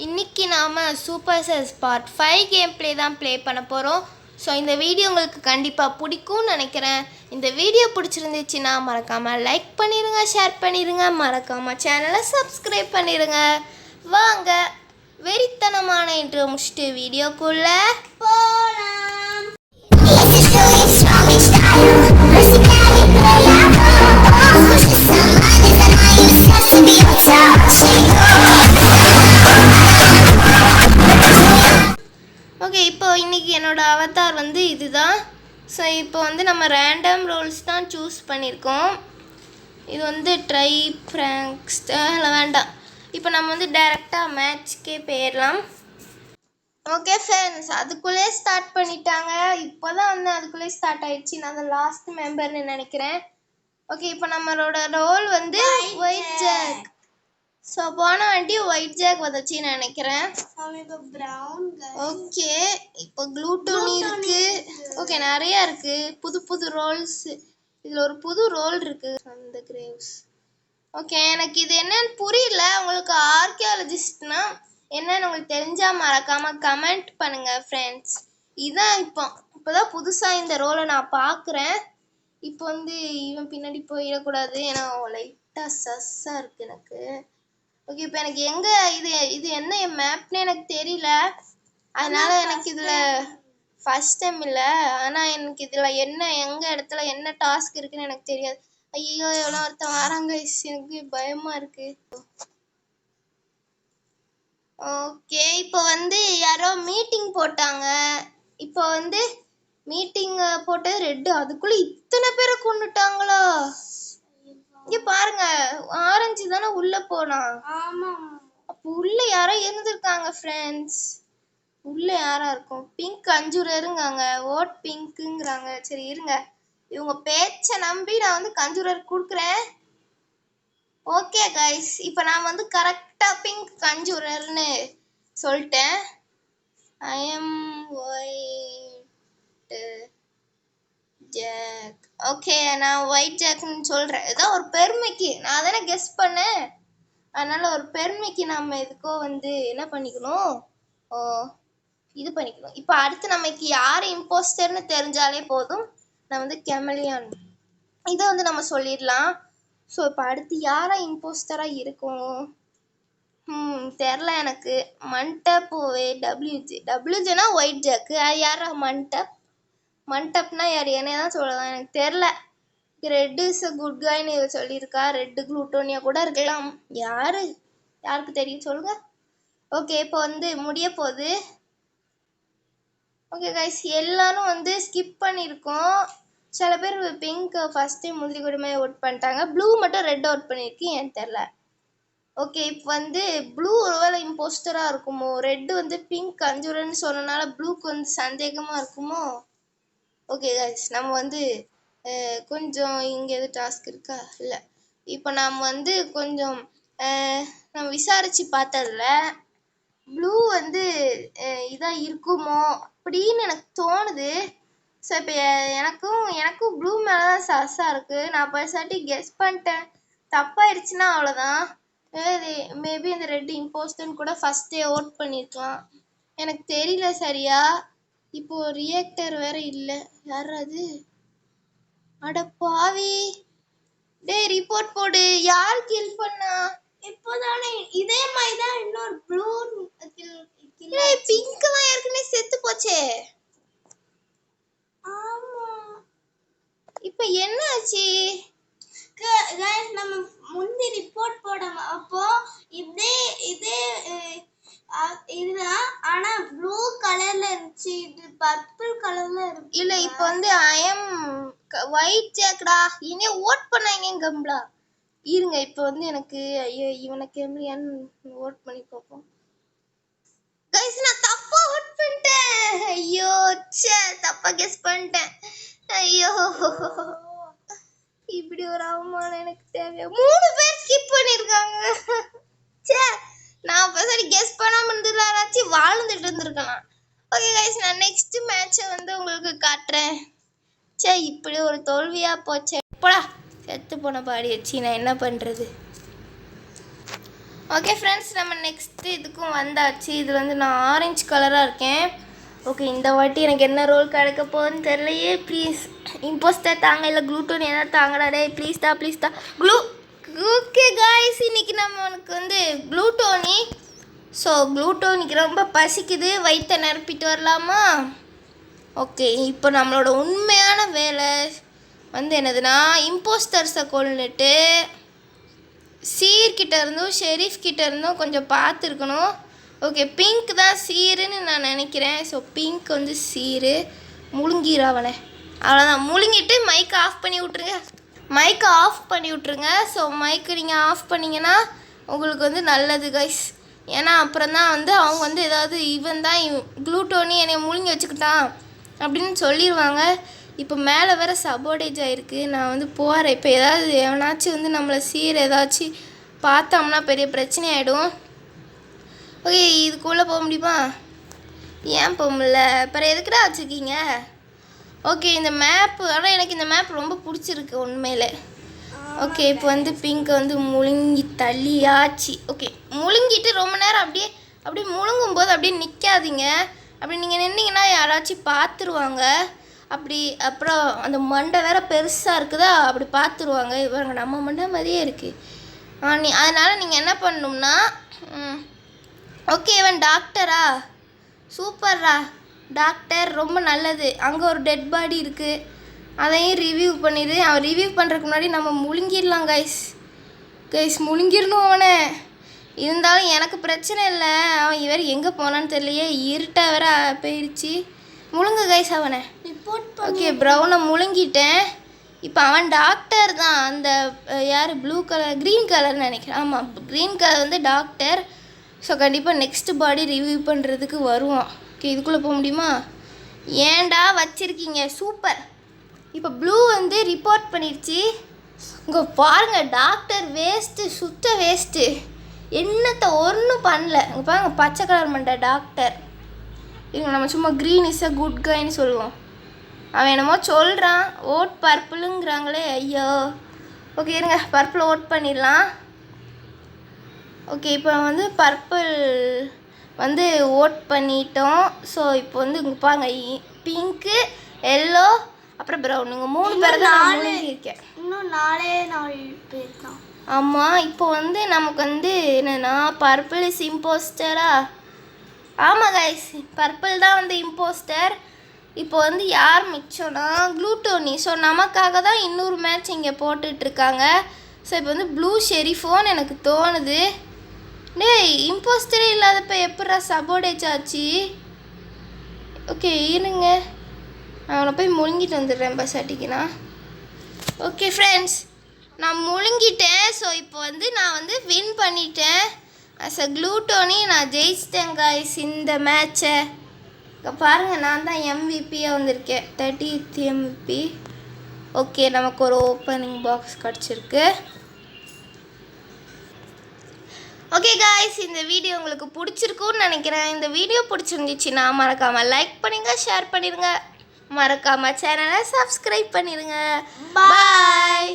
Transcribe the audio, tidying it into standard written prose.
இன்றைக்கி நாம் super cells part 5 game play தான் ப்ளே பண்ண போகிறோம். ஸோ இந்த வீடியோ உங்களுக்கு கண்டிப்பாக பிடிக்கும்னு நினைக்கிறேன். இந்த வீடியோ பிடிச்சிருந்துச்சுன்னா மறக்காமல் லைக் பண்ணிடுங்க, ஷேர் பண்ணிடுங்க, மறக்காமல் சேனலை சப்ஸ்கிரைப் பண்ணிடுங்க. வாங்க வெறித்தனமான இன்ட்ரோ முடிச்சுட்டு வீடியோக்குள்ளே போகலாம். ஓகே, இப்போ இன்றைக்கி என்னோடய அவதார் வந்து இதுதான். ஸோ இப்போ வந்து நம்ம ரேண்டம் ரோல்ஸ் தான் சூஸ் பண்ணியிருக்கோம். இது வந்து ட்ரை ஃப்ராங்க்ஸ் வேண்டாம். இப்போ நம்ம வந்து டைரெக்டாக மேட்ச்க்கே போயிடலாம். ஓகே ஃப்ரெண்ட்ஸ், அதுக்குள்ளே ஸ்டார்ட் பண்ணிட்டாங்க. இப்போ தான் வந்து அதுக்குள்ளே ஸ்டார்ட் ஆகிடுச்சு. நான் அந்த லாஸ்ட் மெம்பர்னு நினைக்கிறேன். ஓகே, இப்போ நம்மளோட ரோல் வந்து ஒயிட் ஜாக். ஸோ போன வாட்டி ஒயிட் ஜாக் வந்துச்சுன்னு நினைக்கிறேன். ஓகே, இப்போ க்ளூட்டோனி இருக்கு. ஓகே, நிறையா இருக்கு புது புது ரோல்ஸ். இதில் ஒரு புது ரோல் இருக்கு, அந்த கிரேவ்ஸ். ஓகே, எனக்கு இது என்னன்னு புரியல. உங்களுக்கு ஆர்கியாலஜிஸ்ட்னா என்னன்னு உங்களுக்கு தெரிஞ்சால் மறக்காமல் கமெண்ட் பண்ணுங்கள் ஃப்ரெண்ட்ஸ். இதுதான் இப்போதான் புதுசாக இந்த ரோலை நான் பார்க்குறேன். இப்போ வந்து இவன் பின்னாடி போயிடக்கூடாது, ஏன்னா லைட்டாக சஸ்ஸாக இருக்குது எனக்கு. ஓகே, இப்போ எனக்கு எங்கே இது என்ன மேப்னு எனக்கு தெரியல. அதனால எனக்கு இதில் ஃபஸ்ட் டைம் இல்லை. ஆனால் எனக்கு இதில் எங்கே இடத்துல என்ன டாஸ்க் இருக்குன்னு எனக்கு தெரியாது. ஐயோ, எவ்வளோ ஒருத்தன் வராங்க, எனக்கு பயமாக இருக்குது. ஓகே, இப்போ வந்து யாரோ மீட்டிங் போட்டாங்க. இப்போ வந்து மீட்டிங் போட்டு ரெட்டு, அதுக்குள்ளே இத்தனை பேரை கொண்டுட்டாங்களா? இங்கே பாருங்க, ஆரஞ்சு தானே உள்ளே போனான். அப்போ உள்ளே யாரோ இருந்திருக்காங்க ஃப்ரெண்ட்ஸ். உள்ளே யாரா இருக்கும்? பிங்க் கஞ்சூரருங்காங்க, ஓட் பிங்க்குங்கிறாங்க. சரி இருங்க, இவங்க பேச்சை நம்பி நான் வந்து கஞ்சூரர் கொடுக்குறேன். ஓகே கைஸ், இப்போ நான் வந்து கரெக்டாக பிங்க் கஞ்சூரர்னு சொல்லிட்டேன். I am white jack. Okay, நான் ஒயிட் ஜாக்னு சொல்கிறேன். ஏதோ ஒரு பெருமைக்கு நான் தானே கெஸ் பண்ணேன். அதனால் ஒரு பெருமைக்கு நம்ம எதுக்கோ வந்து என்ன பண்ணிக்கணும், இது பண்ணிக்கணும். இப்போ அடுத்து நமக்கு யார் இம்போஸ்டர்னு தெரிஞ்சாலே போதும். நான் வந்து கெமலியான் இதை வந்து நம்ம சொல்லிடலாம். ஸோ இப்போ அடுத்து யாரா இம்போஸ்டராக இருக்கும்? தெரில எனக்கு. மண்டப்போவே டபிள்யூஜேனா ஒயிட் ஜாக்கு. அது யாரா மண்டப்னா யார்? என்னைய தான் சொல்லலாம், எனக்கு தெரில. ரெட் இஸ் அ குட் கைன்னு சொல்லியிருக்கா. ரெட்டு க்ளூட்டோனியா கூட இருக்கலாம். யாருக்கு தெரியும் சொல்லுங்க. ஓகே, இப்போ வந்து முடிய போகுது. ஓகே கைஸ், எல்லாரும் வந்து ஸ்கிப் பண்ணியிருக்கோம். சில பேர் பிங்க் ஃபர்ஸ்ட் டைம் முந்திரி கூடமே ஓட் பண்ணிட்டாங்க. ப்ளூ மட்டும் ரெட் ஓட் பண்ணியிருக்கு, ஏன்னு தெரில. ஓகே, இப்போ வந்து ப்ளூ ஒருவேளை இம்போஸ்டராக இருக்குமோ? ரெட்டு வந்து பிங்க் கஞ்சூரன்னு சொன்னனால ப்ளூக்கு வந்து சந்தேகமாக இருக்குமோ? ஓகே கைஸ், நம்ம வந்து கொஞ்சம் இங்கே எது டாஸ்க் இருக்கா? இல்லை. இப்போ நாம் வந்து கொஞ்சம் நம்ம விசாரித்து பார்த்ததில்ல ப்ளூ வந்து இதாக இருக்குமோ அப்படின்னு எனக்கு தோணுது. ஸோ இப்போ எனக்கும் ப்ளூ மேலே தான் சஸ்ஸாக இருக்குது. நான் பர்சாட்டி கெஸ் பண்ணிட்டேன். தப்பாயிடுச்சுன்னா அவ்வளோதான். மேபி இந்த ரெட் இம்போஸ்டர்னு கூட ஃபஸ்ட்டே ஓட் பண்ணியிருக்கலாம், எனக்கு தெரியல சரியா. இப்போ ரியாக்டர் வேற இல்லை. யார் அது? அட பாவி, டே ரிப்போர்ட் போடு. யார் கில் பண்ணா? இப்போதானே இதே மாதிரி தான் இன்னொரு ப்ளூ பிங்க் தான் ஏற்கனவே செத்து போச்சே. ஆமா, இப்போ என்ன ஆச்சு? நம்ம முந்தி ரிப்போர்ட் போடாம அப்போ இதே இதுதான், ஆனா ப்ளூ கலர்ல இருந்துச்சு, இது பர்பிள் கலர்ல இருக்கு. இல்ல, இப்போ வந்து ஐ எம் ஒயிட் ஜாக்டா. இனி ஓட் பண்ணாங்க கம்ப்ளா. இருங்க, இப்போ வந்து எனக்கு ஐயோ இவனை கேமலியான்னு ஓட் பண்ணி பார்ப்போம். கைஸ், நான் தப்பா ஓட் பண்ணிட்டேன். ஐயோ தப்பா கெஸ் பண்ணிட்டேன். ஐயோ, இப்படி ஒரு அவமானம் எனக்கு தேவையா? 3 பேர் ஸ்கிப் பண்ணியிருக்காங்க. நான் அப்போ சரி கெஸ் பண்ணாமல் இருந்துச்சு, வாழ்ந்துட்டு இருந்திருக்கலாம். ஓகே கைஸ், நான் நெக்ஸ்ட் மேட்சை வந்து உங்களுக்கு காட்டுறேன். இப்படி ஒரு தோல்வியாக போச்சே. போடா, செத்து போன பாடி வச்சு நான் என்ன பண்ணுறது? ஓகே ஃப்ரெண்ட்ஸ், நம்ம நெக்ஸ்ட்டு இதுக்கும் வந்தாச்சு. இதில் வந்து நான் ஆரஞ்சு கலராக இருக்கேன். ஓகே, இந்த வாட்டி எனக்கு என்ன ரோல் கிடைக்க போகுதுன்னு தெரியலையே. ப்ளீஸ் இம்போஸ்டர் தாங்க, இல்லை க்ளூட்டோனி ஏதாவது தாங்கடா டே, ப்ளீஸ் தான் ஓகே காய்ஸ், இன்றைக்கி நம்மளுக்கு வந்து க்ளூட்டோனி. ஸோ க்ளூட்டோனிக்கு ரொம்ப பசிக்குது, வயிற்றை நிரப்பிட்டு வரலாமா? ஓகே, இப்போ நம்மளோட உண்மையான வேலை வந்து என்னதுன்னா, இம்போஸ்டர்ஸை கொல்லுட்டு சீர்கிட்ட இருந்தும் ஷெரீஃப் கிட்ட இருந்தும் கொஞ்சம் பார்த்துருக்கணும். ஓகே, பிங்க் தான் சீருன்னு நான் நினைக்கிறேன். ஸோ பிங்க் வந்து சீரு, முழுங்கிடாவனே. அவ்வளோதான், முழுங்கிட்டு மைக்கை ஆஃப் பண்ணி விட்ருங்க. ஸோ மைக்கு நீங்கள் ஆஃப் பண்ணிங்கன்னா உங்களுக்கு வந்து நல்லது கைஸ். ஏன்னா அப்புறம் தான் வந்து அவங்க வந்து ஏதாவது இவன் தான் க்ளூட்டோனி என்னை முழுங்கி வச்சுக்கிட்டான் அப்படின்னு சொல்லிடுவாங்க. இப்போ மேலே வேறு சபோர்டேஜ் ஆகிருக்கு. நான் வந்து போகிறேன். இப்போ ஏதாவது எவனாச்சும் வந்து நம்மளை சீர் ஏதாச்சும் பார்த்தோம்னா பெரிய பிரச்சனை ஆகிடும். ஓகே, இதுக்குள்ளே போக முடியுமா? ஏன் போக முடியல? அப்புறம் எதுக்குடா வச்சுருக்கீங்க? ஓகே, இந்த மேப்பு, ஆனால் எனக்கு இந்த மேப் ரொம்ப பிடிச்சிருக்கு உண்மையில். ஓகே, இப்போ வந்து பிங்க் வந்து முழுங்கி தள்ளியாச்சு. ஓகே, முழுங்கிட்டு ரொம்ப நேரம் அப்படியே முழுங்கும்போது அப்படியே நிற்காதீங்க. அப்படி நீங்கள் நின்னீங்கன்னா யாராச்சும் பார்த்துருவாங்க. அப்புறம் அந்த மண்டை வேறு பெருசாக இருக்குதா, அப்படி பார்த்துருவாங்க. இவங்க நம்ம மண்டை மாதிரியே இருக்குது. அதனால் நீங்கள் என்ன பண்ணணும்னா, ஓகே இவன் டாக்டரா, சூப்பர்ரா டாக்டர், ரொம்ப நல்லது. அங்கே ஒரு டெட் பாடி இருக்குது, அதையும் ரிவ்யூ பண்ணிடு. அவன் ரிவ்யூ பண்ணுறதுக்கு முன்னாடி நம்ம முழுங்கிடலாம் கைஸ் முழுங்கிடணும் அவனை. இருந்தாலும் எனக்கு பிரச்சனை இல்லை. அவன் இவர் எங்கே போனான்னு தெரியலையே, இருட்டாக வேற போயிடுச்சு. முழுங்கு கைஸ் அவனை. ஓகே, ப்ரௌனை முழுங்கிட்டேன். இப்போ அவன் டாக்டர் தான். அந்த யார் க்ரீன் கலர்னு நினைக்கிறேன். ஆமாம், க்ரீன் கலர் வந்து டாக்டர். ஸோ கண்டிப்பாக நெக்ஸ்ட் பாடி ரிவ்யூ பண்ணுறதுக்கு வருவான். ஓகே, இதுக்குள்ளே போக முடியுமா? ஏன்டா வச்சுருக்கீங்க? சூப்பர். இப்போ ப்ளூ வந்து ரிப்போர்ட் பண்ணிடுச்சு. இங்கே பாருங்கள், டாக்டர் வேஸ்ட்டு, சுத்த வேஸ்ட்டு. என்னத்தை ஒன்றும் பண்ணல. இங்கே பாருங்கள், பச்சை கலர் மண்டை டாக்டர். இவங்க நம்ம சும்மா க்ரீன் இஸ் அ குட் கைன்னு சொல்லுவோம். அவன் என்னமோ சொல்கிறான், ஓட் பர்பிளுங்கிறாங்களே, ஐயோ. ஓகே இருங்க, பர்பிள் ஓட் பண்ணிடலாம். ஓகே, இப்போ வந்து பர்பிள் வந்து ஓட் பண்ணிட்டோம். ஸோ இப்போ வந்து இங்கே பாருங்க, பிங்க்கு, எல்லோ, அப்புறம் ப்ரௌன், நீங்கள் 3 பேர் தான் இருக்கேன். இன்னும் 4 பேர் தான். ஆமாம், இப்போ வந்து நமக்கு வந்து என்னென்னா பர்பிள் இஸ் இம்போஸ்டரா? ஆமாம் கைஸ், பர்பிள் தான் வந்து இம்போஸ்டர். இப்போ வந்து யார் மிச்சம்னா க்ளூட்டோனி. ஸோ நமக்காக தான் இன்னொரு மேட்ச் இங்கே போட்டுட்ருக்காங்க. ஸோ இப்போ வந்து ப்ளூ ஷெரீஃபோன்னு எனக்கு தோணுது. டேய், இம்போஸ்டரே இல்லாதப்ப எப்படா சபோர்டேஜ் ஆச்சு? ஓகே இருங்க, அவனை போய் முழுங்கிட்டு வந்துடுறேன் பஸ் அட்டிக்குண்ணா. ஓகே ஃப்ரெண்ட்ஸ், நான் முழுங்கிட்டேன். ஸோ இப்போ வந்து நான் வந்து வின் பண்ணிட்டேன். அஸ் அ க்ளூட்டோனி நான் ஜெயிச்சிட்டேன் காய்ஸ் இந்த மேட்சை. இப்போ பாருங்கள், நான் தான் எம்விபியாக வந்திருக்கேன், 30th MVP. ஓகே, நமக்கு ஒரு ஓப்பனிங் பாக்ஸ் கிடச்சிருக்கு. ஓகே காய்ஸ், இந்த வீடியோ உங்களுக்கு பிடிச்சிருக்குன்னு நினைக்கிறேன். இந்த வீடியோ பிடிச்சிருந்துச்சுன்னா மறக்காமல் லைக் பண்ணுங்கள், ஷேர் பண்ணிடுங்க. மறக்காமல் சேனலை சப்ஸ்கிரைப் பண்ணிடுங்க. பாய்.